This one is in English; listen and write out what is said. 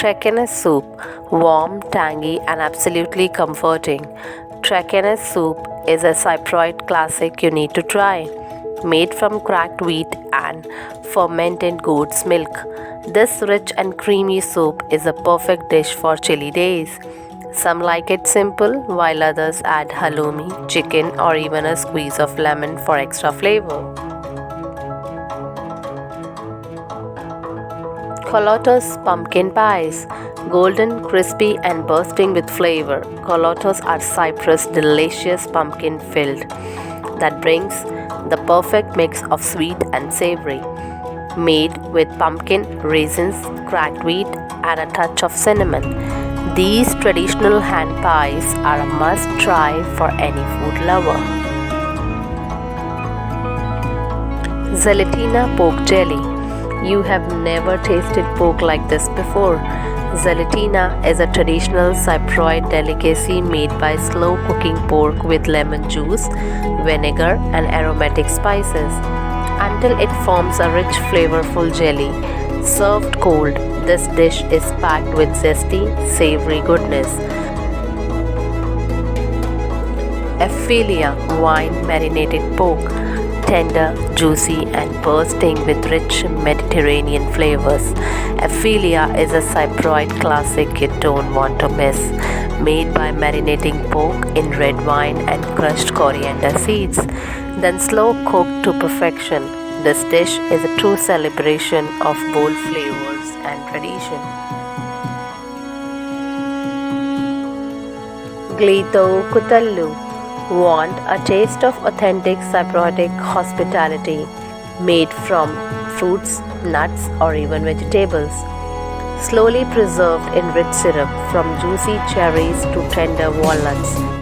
Trachanas soup, warm, tangy, and absolutely comforting. Trachanas soup is a cypriot classic you need to try. Made from cracked wheat and fermented goat's milk, this rich and creamy soup is a perfect dish for chilly days. Some like it simple, while others add halloumi, chicken, or even a squeeze of lemon for extra flavor. Kolokotes pumpkin pies. Golden, crispy, and bursting with flavor, Kolokotes are Cyprus' delicious pumpkin filled that brings the perfect mix of sweet and savory. Made with pumpkin, raisins, cracked wheat, and a touch of cinnamon, these traditional hand pies are a must try for any food lover. Zalatina pork jelly. You have never tasted pork like this before. Zalatina is a traditional Cypriot delicacy made by slow cooking pork with lemon juice, vinegar, and aromatic spices until it forms a rich, flavorful jelly. Served cold, this dish is packed with zesty, savory goodness. Afelia wine-marinated pork. Tender, juicy, and bursting with rich Mediterranean flavors. Afelia is a Cypriot classic you don't want to miss. Made by marinating pork in red wine and crushed coriander seeds, then slow cooked to perfection. This dish is a true celebration of bold flavors and tradition. Glyka Koutaliou. Want a taste of authentic Cypriotic hospitality made from fruits, nuts, or even vegetables. Slowly preserved in rich syrup from juicy cherries to tender walnuts.